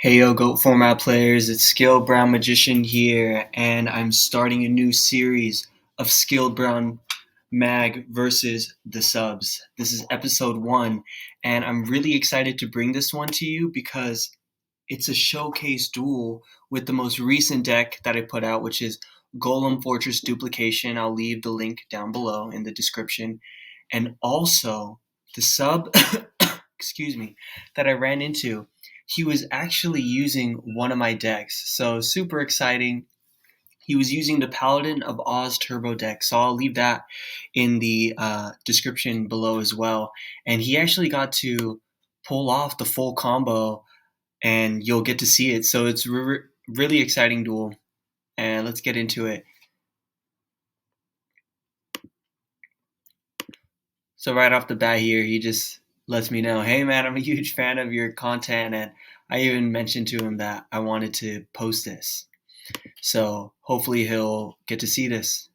Heyyo, GOAT format players, it's Skilled Brown Magician here, and I'm starting a new series of Skilled Brown Mag versus the subs. This is episode 1, and I'm really excited to bring this one to you because it's a showcase duel with the most recent deck that I put out, which is Golem Fortress Duplication. I'll leave the link down below in the description. And also, the sub, excuse me, that I ran into, he was actually using one of my decks. So super exciting. He was using the Paladin of Oz Turbo deck, so I'll leave that in the description below as well. And he actually got to pull off the full combo, and you'll get to see it. So it's really exciting duel, and let's get into it. So right off the bat here, he just lets me know, hey man, I'm a huge fan of your content, and I even mentioned to him that I wanted to post this. So hopefully he'll get to see this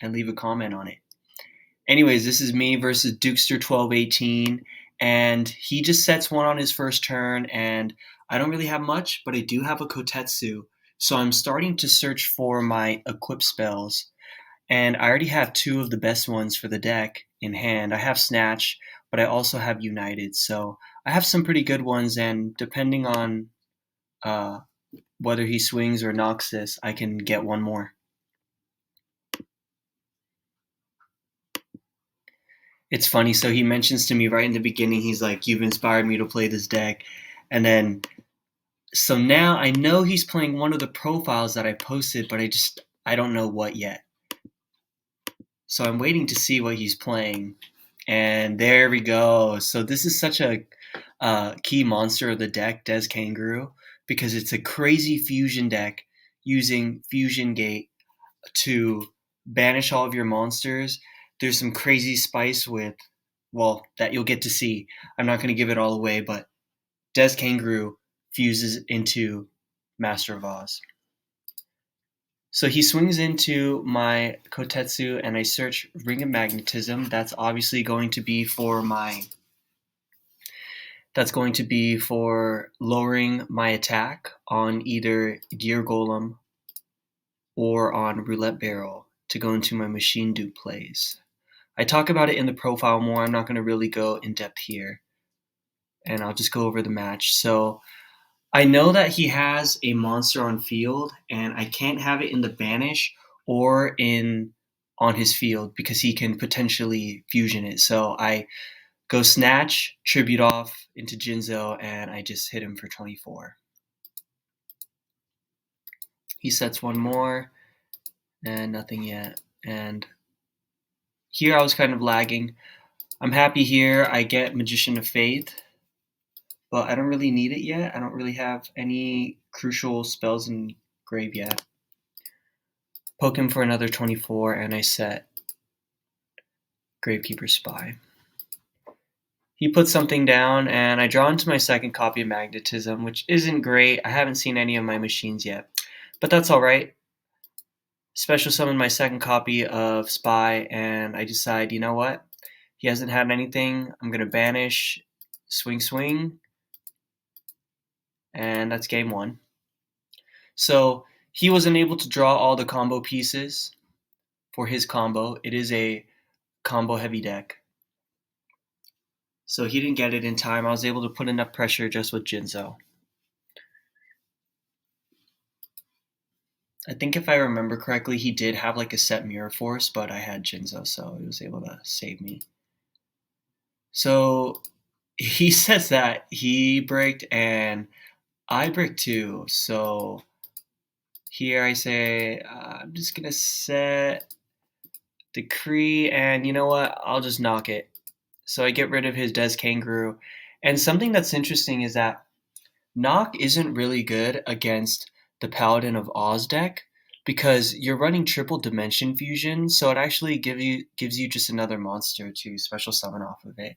and leave a comment on it. Anyways, this is me versus Dukester1218, and he just sets one on his first turn, and I don't really have much, but I do have a Kotetsu, so I'm starting to search for my equip spells, and I already have 2 of the best ones for the deck in hand. I have Snatch, but I also have United, so I have some pretty good ones, and depending on whether he swings or knocks this, I can get one more. It's funny, so he mentions to me right in the beginning, he's like, you've inspired me to play this deck. And then, so now I know he's playing one of the profiles that I posted, but I don't know what yet. So I'm waiting to see what he's playing. And there we go. So this is such a key monster of the deck, Des Kangaroo, because it's a crazy fusion deck using Fusion Gate to banish all of your monsters. There's some crazy spice with, well, that you'll get to see. I'm not going to give it all away, but Des Kangaroo fuses into Master of Oz. So he swings into my Kotetsu, and I search Ring of Magnetism. That's obviously going to be for lowering my attack on either Gear Golem or on Roulette Barrel to go into my Machine Dupe plays. I talk about it in the profile more. I'm not going to really go in depth here, and I'll just go over the match. So I know that he has a monster on field, and I can't have it in the banish or on his field because he can potentially fusion it. So I go Snatch, Tribute off into Jinzo, and I just hit him for 24. He sets one more, and nothing yet. And here I was kind of lagging. I'm happy here. I get Magician of Faith, but I don't really need it yet. I don't really have any crucial spells in grave yet. Poke him for another 24, and I set Gravekeeper's Spy. He puts something down, and I draw into my second copy of Magnetism, which isn't great. I haven't seen any of my machines yet, but that's all right. Special summon my second copy of Spy, and I decide, you know what? He hasn't had anything. I'm going to banish, swing, and that's game 1. So he wasn't able to draw all the combo pieces for his combo. It is a combo heavy deck. So he didn't get it in time. I was able to put enough pressure just with Jinzo. I think if I remember correctly, he did have like a set Mirror Force, but I had Jinzo, so he was able to save me. So he says that he bricked and I bricked too. So here I say, I'm just going to set Decree, and you know what? I'll just knock it. So I get rid of his Des Kangaroo. And something that's interesting is that knock isn't really good against the Paladin of Oz deck because you're running triple dimension fusion, so it actually gives you just another monster to special summon off of it.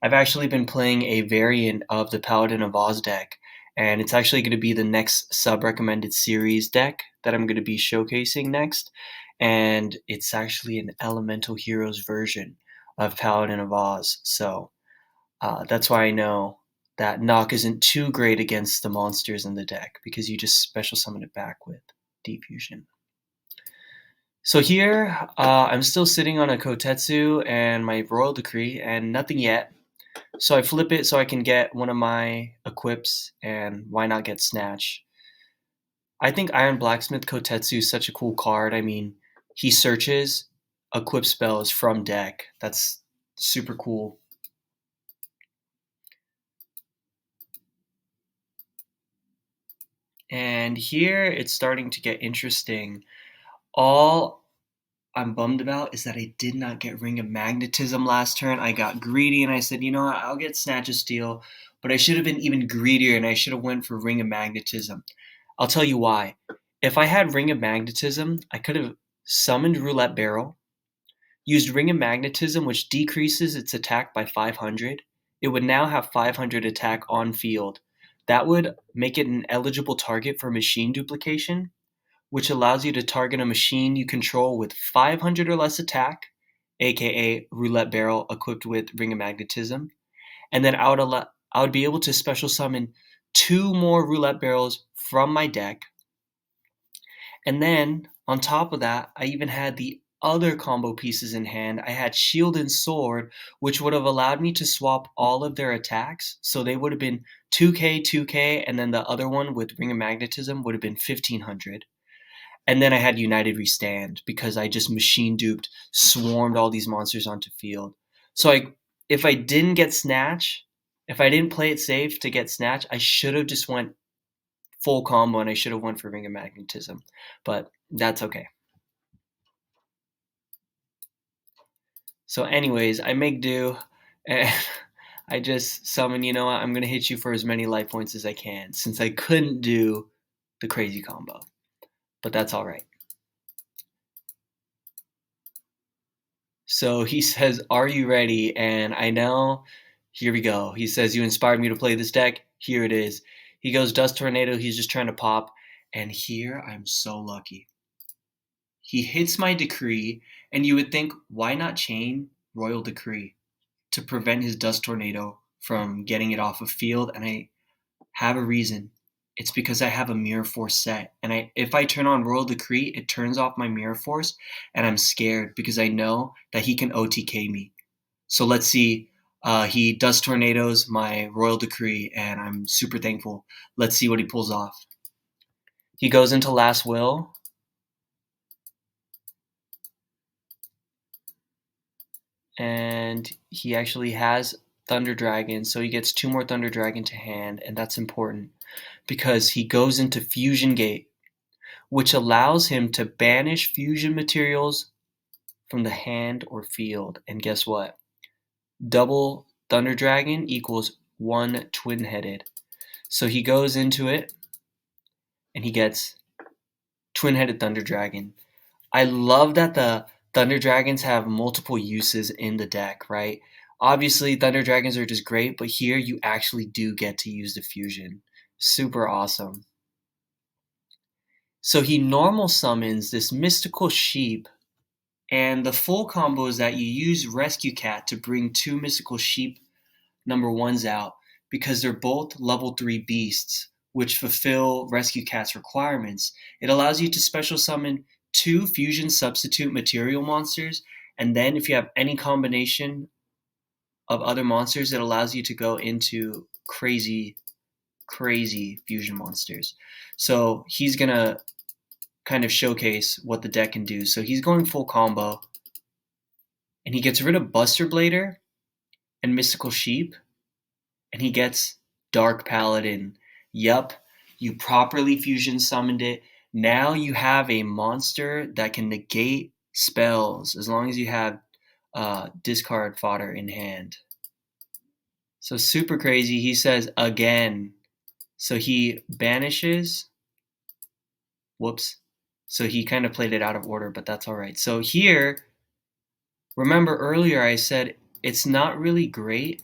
I've actually been playing a variant of the Paladin of Oz deck, and it's actually going to be the next sub-recommended series deck that I'm going to be showcasing next, and it's actually an Elemental Heroes version of Paladin of Oz, so that's why I know that knock isn't too great against the monsters in the deck because you just special summon it back with Deep Fusion. So here, I'm still sitting on a Kotetsu and my Royal Decree and nothing yet. So I flip it so I can get one of my equips, and why not get Snatch? I think Iron Blacksmith Kotetsu is such a cool card. I mean, he searches equip spells from deck. That's super cool. And here it's starting to get interesting. All I'm bummed about is that I did not get Ring of Magnetism last turn. I got greedy and I said, you know what, I'll get Snatch of Steel, but I should have been even greedier and I should have went for Ring of Magnetism. I'll tell you why. If I had Ring of Magnetism, I could have summoned Roulette Barrel, used Ring of Magnetism, which decreases its attack by 500. It would now have 500 attack on field. That would make it an eligible target for machine duplication, which allows you to target a machine you control with 500 or less attack, aka Roulette Barrel equipped with Ring of Magnetism. And then I would be able to special summon 2 more Roulette Barrels from my deck. And then on top of that, I even had the other combo pieces in hand. I had Shield and Sword, which would have allowed me to swap all of their attacks. So they would have been 2k, 2k, and then the other one with Ring of Magnetism would have been 1500. And then I had United Restand because I just machine duped, swarmed all these monsters onto field. So if I didn't get Snatch, if I didn't play it safe to get Snatch, I should have just went full combo and I should have went for Ring of Magnetism. But that's okay. So anyways, I make do and I just summon, you know what, I'm going to hit you for as many life points as I can since I couldn't do the crazy combo. But that's all right. So he says, are you ready? And I know, here we go. He says, you inspired me to play this deck. Here it is. He goes Dust Tornado. He's just trying to pop. And here I'm so lucky. He hits my Decree, and you would think, why not chain Royal Decree to prevent his Dust Tornado from getting it off of field? And I have a reason. It's because I have a Mirror Force set. And if I turn on Royal Decree, it turns off my Mirror Force, and I'm scared because I know that he can OTK me. So let's see. He Dust Tornadoes my Royal Decree, and I'm super thankful. Let's see what he pulls off. He goes into Last Will. And he actually has Thunder Dragon, so he gets 2 more Thunder Dragon to hand, and that's important because he goes into Fusion Gate, which allows him to banish fusion materials from the hand or field. And guess what? Double Thunder Dragon equals 1 Twin-Headed. So he goes into it, and he gets Twin-Headed Thunder Dragon. I love that the Thunder Dragons have multiple uses in the deck, right? Obviously, Thunder Dragons are just great, but here you actually do get to use the fusion. Super awesome. So he normal summons this Mystical Sheep, and the full combo is that you use Rescue Cat to bring 2 Mystical Sheep number 1s out because they're both level 3 beasts, which fulfill Rescue Cat's requirements. It allows you to special summon 2 fusion substitute material monsters, and then if you have any combination of other monsters, it allows you to go into crazy fusion monsters. So he's gonna kind of showcase what the deck can do. So he's going full combo, and he gets rid of Buster Blader and Mystical Sheep, and he gets Dark Paladin. Yup, you properly fusion summoned it. Now you have a monster that can negate spells as long as you have discard fodder in hand. So super crazy. He says again. So he banishes. Whoops. So he kind of played it out of order, but that's all right. So here, remember earlier I said it's not really great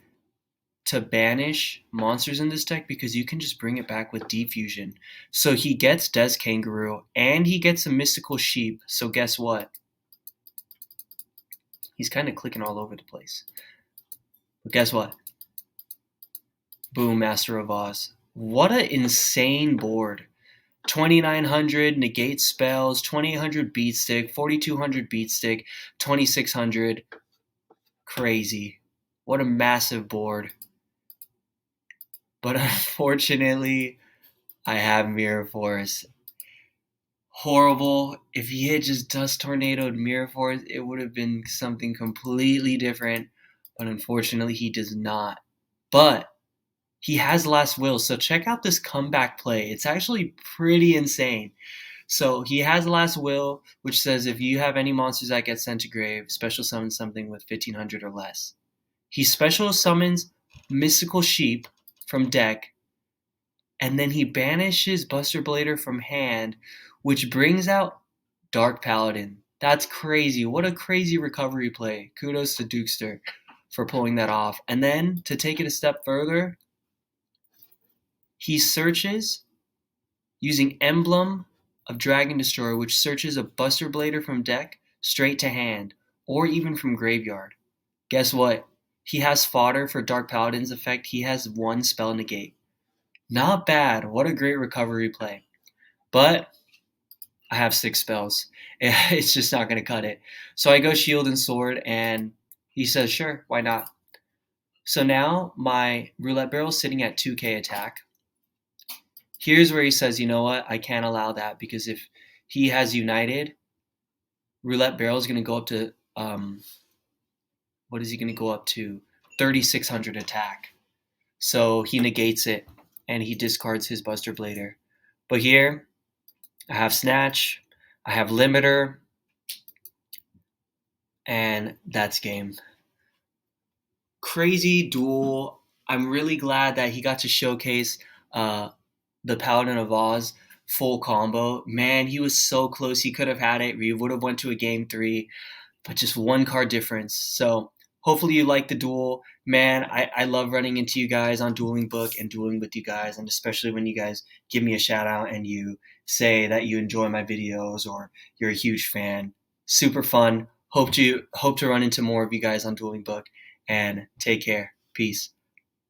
to banish monsters in this deck because you can just bring it back with Defusion. So he gets Des Kangaroo and he gets a Mystical Sheep. So guess what? He's kind of clicking all over the place. But guess what? Boom, Master of Oz. What an insane board. 2900 negate spells, 2800 beat stick, 4200 beat stick, 2600. Crazy. What a massive board. But unfortunately, I have Mirror Force. Horrible. If he had just Dust Tornadoed Mirror Force, it would have been something completely different. But unfortunately, he does not. But he has Last Will, so check out this comeback play. It's actually pretty insane. So he has Last Will, which says if you have any monsters that get sent to grave, special summon something with 1500 or less. He special summons Mystical Sheep from deck, and then he banishes Buster Blader from hand, which brings out Dark Paladin. That's crazy. What a crazy recovery play. Kudos to Dukester for pulling that off. And then to take it a step further, he searches using Emblem of Dragon Destroyer, which searches a Buster Blader from deck straight to hand, or even from graveyard. Guess what? He has fodder for Dark Paladin's effect. He has one spell negate. Not bad. What a great recovery play. But I have 6 spells. It's just not going to cut it. So I go Shield and Sword, and he says, sure, why not? So now my Roulette Barrel is sitting at 2k attack. Here's where he says, you know what? I can't allow that, because if he has United, Roulette Barrel is going to go up to, what is he going to go up to? 3600 attack. So he negates it, and he discards his Buster Blader. But here, I have Snatch, I have Limiter, and that's game. Crazy duel. I'm really glad that he got to showcase the Paladin of Oz full combo. Man, he was so close. He could have had it. We would have went to a game 3, but just one card difference. So hopefully you like the duel. Man, I love running into you guys on Dueling Book and dueling with you guys, and especially when you guys give me a shout out and you say that you enjoy my videos or you're a huge fan. Super fun. Hope to run into more of you guys on Dueling Book, and take care. Peace.